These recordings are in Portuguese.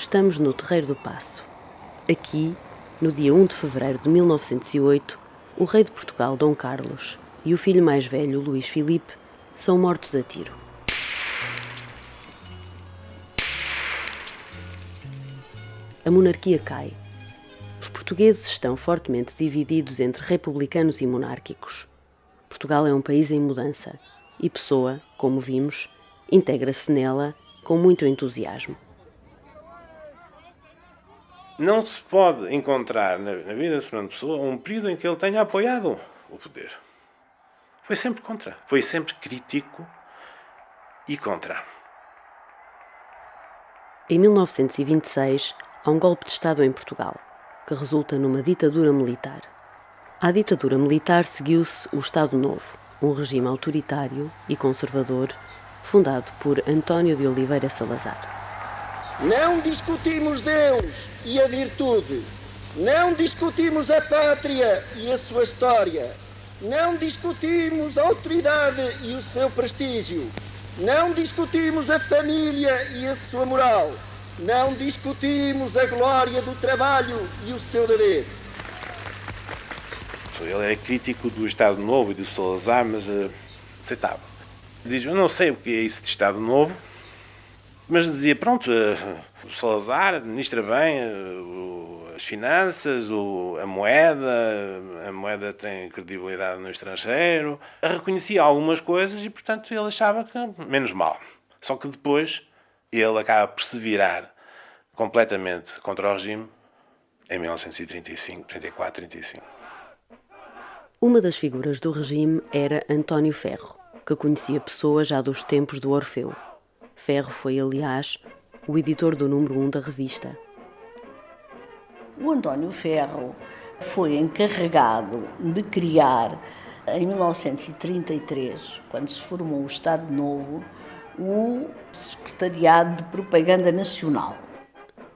Estamos no Terreiro do Paço. Aqui, no dia 1 de fevereiro de 1908, o rei de Portugal, Dom Carlos, e o filho mais velho, Luís Filipe, são mortos a tiro. A monarquia cai. Os portugueses estão fortemente divididos entre republicanos e monárquicos. Portugal é um país em mudança e Pessoa, como vimos, integra-se nela com muito entusiasmo. Não se pode encontrar na vida de Fernando Pessoa um período em que ele tenha apoiado o poder. Foi sempre contra. Foi sempre crítico e contra. Em 1926, há um golpe de Estado em Portugal, que resulta numa ditadura militar. À ditadura militar seguiu-se o Estado Novo, um regime autoritário e conservador, fundado por António de Oliveira Salazar. Não discutimos Deus e a virtude. Não discutimos a pátria e a sua história. Não discutimos a autoridade e o seu prestígio. Não discutimos a família e a sua moral. Não discutimos a glória do trabalho e o seu dever. Ele é crítico do Estado Novo e do Salazar, mas aceitava. Diz, eu não sei o que é isso de Estado Novo, mas dizia, pronto, o Salazar administra bem as finanças, a moeda tem credibilidade no estrangeiro. Reconhecia algumas coisas e, portanto, ele achava que menos mal. Só que depois ele acaba por se virar completamente contra o regime em 1935, 34, 35. Uma das figuras do regime era António Ferro, que conhecia Pessoa já dos tempos do Orfeu. Ferro foi, aliás, o editor do número 1 da revista. O António Ferro foi encarregado de criar, em 1933, quando se formou o Estado Novo, o Secretariado de Propaganda Nacional.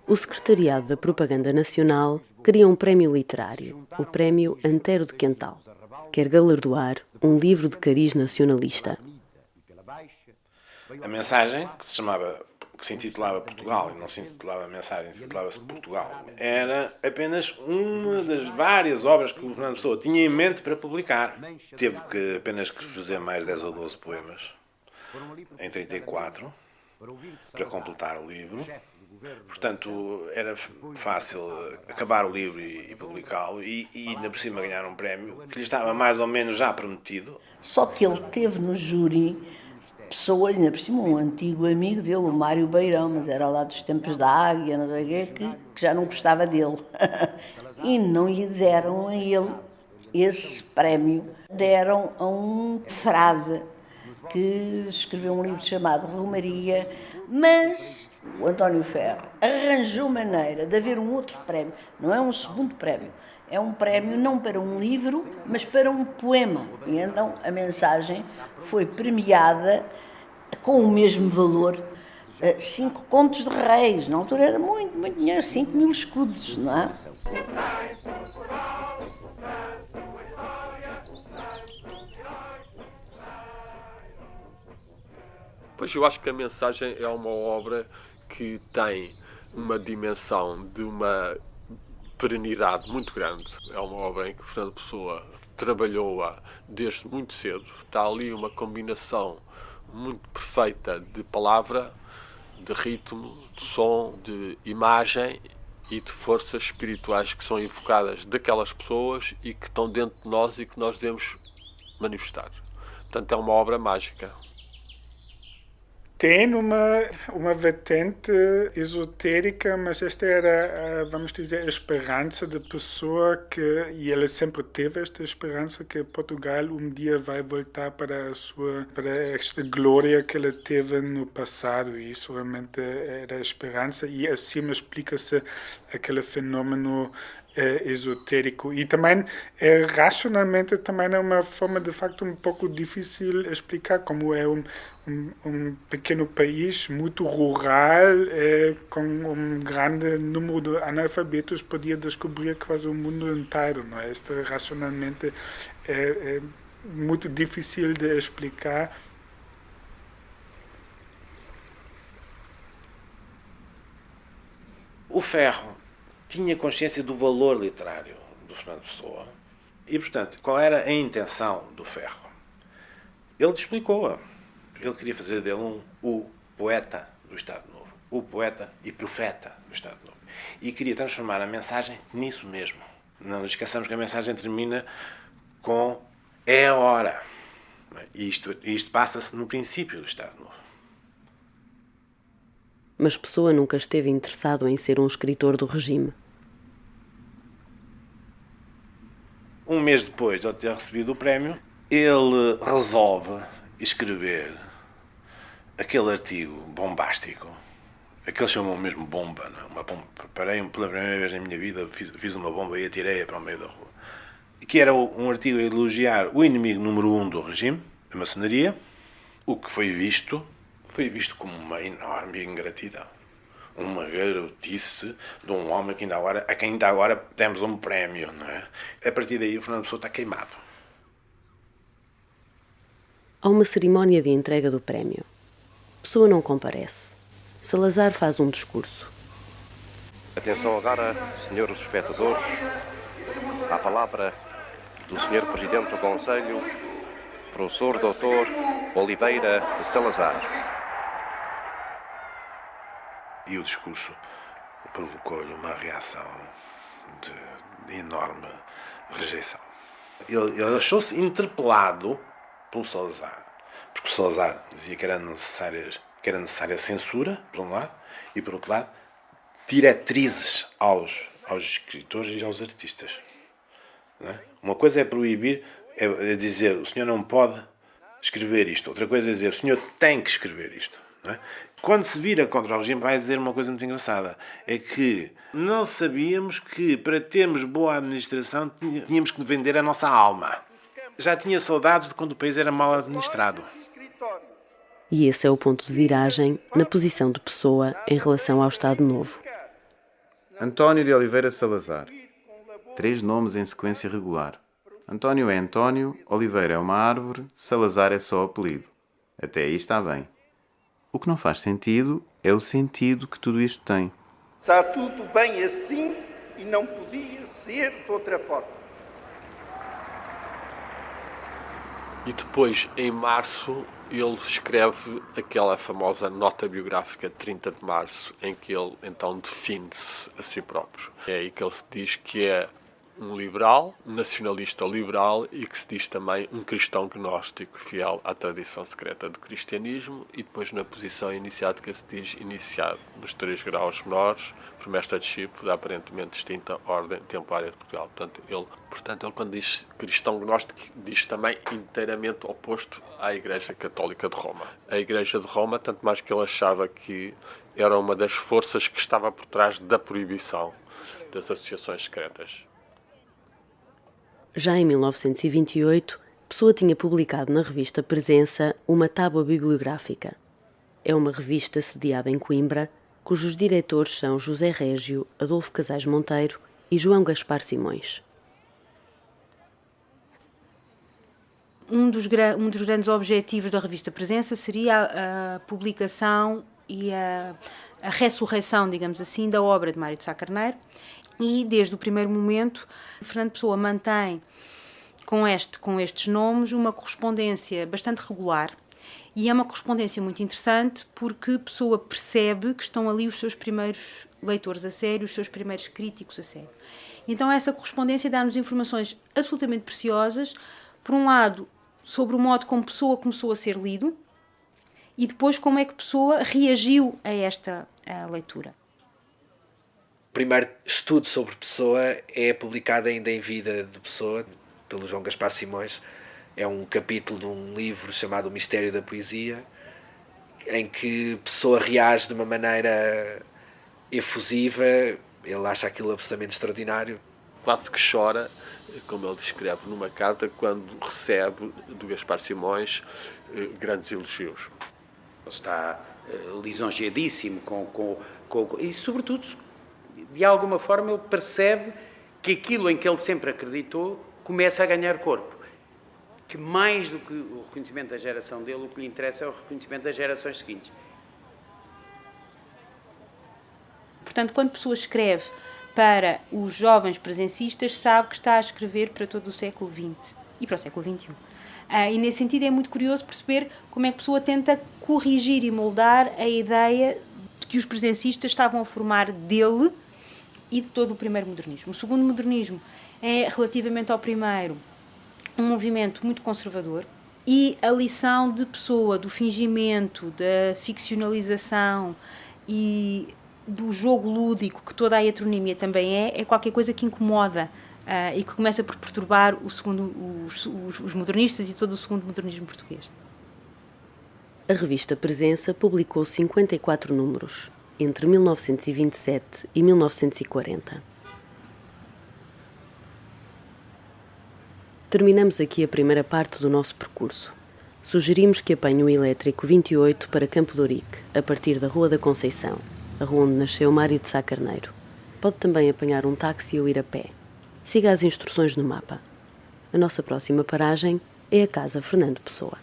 O Secretariado da Propaganda Nacional cria um prémio literário, o Prémio Antero de Quental. Quer galardoar um livro de cariz nacionalista. A mensagem, que se intitulava Portugal, e não se intitulava Mensagem, intitulava-se Portugal, era apenas uma das várias obras que o Fernando Pessoa tinha em mente para publicar. Teve que apenas que fazer mais 10 ou 12 poemas, em 34, para completar o livro. Portanto, era fácil acabar o livro e publicá-lo e ainda por cima ganhar um prémio que lhe estava mais ou menos já prometido. Só que ele teve no júri Pessoa, ainda por cima, um antigo amigo dele, o Mário Beirão, mas era lá dos tempos da Águia, não sei o quê, que já não gostava dele. E não lhe deram a ele esse prémio. Deram a um frade que escreveu um livro chamado Romaria, mas o António Ferro arranjou maneira de haver um outro prémio, não é um segundo prémio, é um prémio não para um livro, mas para um poema. E então a mensagem foi premiada com o mesmo valor, 5 contos de reis. Na altura era muito, muito dinheiro, 5.000 escudos, não é? Pois eu acho que a mensagem é uma obra que tem uma dimensão de uma perenidade muito grande. É uma obra em que Fernando Pessoa trabalhou-a desde muito cedo. Está ali uma combinação muito perfeita de palavra, de ritmo, de som, de imagem e de forças espirituais que são evocadas daquelas pessoas e que estão dentro de nós e que nós devemos manifestar. Portanto, é uma obra mágica. Tem uma vertente esotérica, mas esta era, vamos dizer, a esperança da pessoa e ela sempre teve esta esperança que Portugal um dia vai voltar para esta glória que ela teve no passado, e isso realmente era a esperança, e assim explica-se aquele fenômeno esotérico. E também, racionalmente, também é uma forma, de facto, um pouco difícil explicar, como é um pequeno país muito rural, com um grande número de analfabetos, podia descobrir quase o mundo inteiro, não é? Isto racionalmente é muito difícil de explicar. O Ferro tinha consciência do valor literário do Fernando Pessoa e, portanto, qual era a intenção do Ferro? Ele explicou-a. Ele queria fazer dele o poeta do Estado Novo, o poeta e profeta do Estado Novo. E queria transformar a mensagem nisso mesmo. Não nos esqueçamos que a mensagem termina com "é a hora". E isto passa-se no princípio do Estado Novo. Mas Pessoa nunca esteve interessado em ser um escritor do regime. Um mês depois de ele ter recebido o prémio, ele resolve escrever aquele artigo bombástico, aquele chamam mesmo bomba, não é? Uma bomba. Preparei pela primeira vez na minha vida, fiz uma bomba e atirei-a para o meio da rua. Que era um artigo a elogiar o inimigo número 1 do regime, a maçonaria, o que foi visto como uma enorme ingratidão. Uma garotice de um homem que a quem ainda agora demos um prémio, não é? A partir daí o Fernando Pessoa está queimado. Há uma cerimónia de entrega do prémio. Pessoa não comparece. Salazar faz um discurso. Atenção agora, senhores espectadores, à palavra do senhor Presidente do Conselho, professor Dr. Oliveira de Salazar. E o discurso provocou-lhe uma reação de enorme rejeição. Ele achou-se interpelado pelo Salazar, porque o Salazar dizia que era necessária censura, por um lado, e por outro lado, diretrizes aos escritores e aos artistas. Não é? Uma coisa é proibir, é dizer o senhor não pode escrever isto, outra coisa é dizer o senhor tem que escrever isto. Não é? Quando se vira contra o regime, vai dizer uma coisa muito engraçada, é que não sabíamos que para termos boa administração tínhamos que vender a nossa alma. Já tinha saudades de quando o país era mal administrado. E esse é o ponto de viragem na posição de Pessoa em relação ao Estado Novo. António de Oliveira Salazar. 3 nomes em sequência regular. António é António, Oliveira é uma árvore, Salazar é só apelido. Até aí está bem. O que não faz sentido é o sentido que tudo isto tem. Está tudo bem assim e não podia ser de outra forma. E depois, em março, ele escreve aquela famosa nota biográfica de 30 de março, em que ele então define-se a si próprio. É aí que ele se diz que é um liberal, um nacionalista liberal e que se diz também um cristão gnóstico fiel à tradição secreta do cristianismo, e depois na posição iniciática se diz iniciado nos 3 graus menores por mestre discípulo da aparentemente distinta ordem templária de Portugal. Portanto, ele quando diz cristão gnóstico, diz também inteiramente oposto à Igreja Católica de Roma. A Igreja de Roma, tanto mais que ele achava que era uma das forças que estava por trás da proibição das associações secretas. Já em 1928, Pessoa tinha publicado na revista Presença uma tábua bibliográfica. É uma revista sediada em Coimbra, cujos diretores são José Régio, Adolfo Casais Monteiro e João Gaspar Simões. Um dos grandes objetivos da revista Presença seria a publicação e a ressurreição, digamos assim, da obra de Mário de Sá Carneiro. E, desde o primeiro momento, Fernando Pessoa mantém com estes nomes uma correspondência bastante regular, e é uma correspondência muito interessante porque Pessoa percebe que estão ali os seus primeiros leitores a sério, os seus primeiros críticos a sério. Então essa correspondência dá-nos informações absolutamente preciosas, por um lado, sobre o modo como Pessoa começou a ser lido, e depois como é que Pessoa reagiu a esta leitura. O primeiro estudo sobre Pessoa é publicado ainda em vida de Pessoa, pelo João Gaspar Simões. É um capítulo de um livro chamado O Mistério da Poesia, em que Pessoa reage de uma maneira efusiva. Ele acha aquilo absolutamente extraordinário. Quase que chora, como ele descreve numa carta, quando recebe do Gaspar Simões grandes elogios. Ele está lisonjeadíssimo e, sobretudo, de alguma forma, ele percebe que aquilo em que ele sempre acreditou começa a ganhar corpo. Que mais do que o reconhecimento da geração dele, o que lhe interessa é o reconhecimento das gerações seguintes. portanto, quando Pessoa escreve para os jovens presencistas, sabe que está a escrever para todo o século XX e para o século XXI. E nesse sentido é muito curioso perceber como é que Pessoa tenta corrigir e moldar a ideia de que os presencistas estavam a formar dele e de todo o primeiro modernismo. O segundo modernismo é, relativamente ao primeiro, um movimento muito conservador, e a lição de Pessoa, do fingimento, da ficcionalização e do jogo lúdico, que toda a heteronímia também é qualquer coisa que incomoda e que começa por perturbar os modernistas e todo o segundo modernismo português. A revista Presença publicou 54 números, entre 1927 e 1940. Terminamos aqui a primeira parte do nosso percurso. Sugerimos que apanhe o elétrico 28 para Campo de Ourique, a partir da Rua da Conceição, a rua onde nasceu Mário de Sá Carneiro. Pode também apanhar um táxi ou ir a pé. Siga as instruções no mapa. A nossa próxima paragem é a Casa Fernando Pessoa.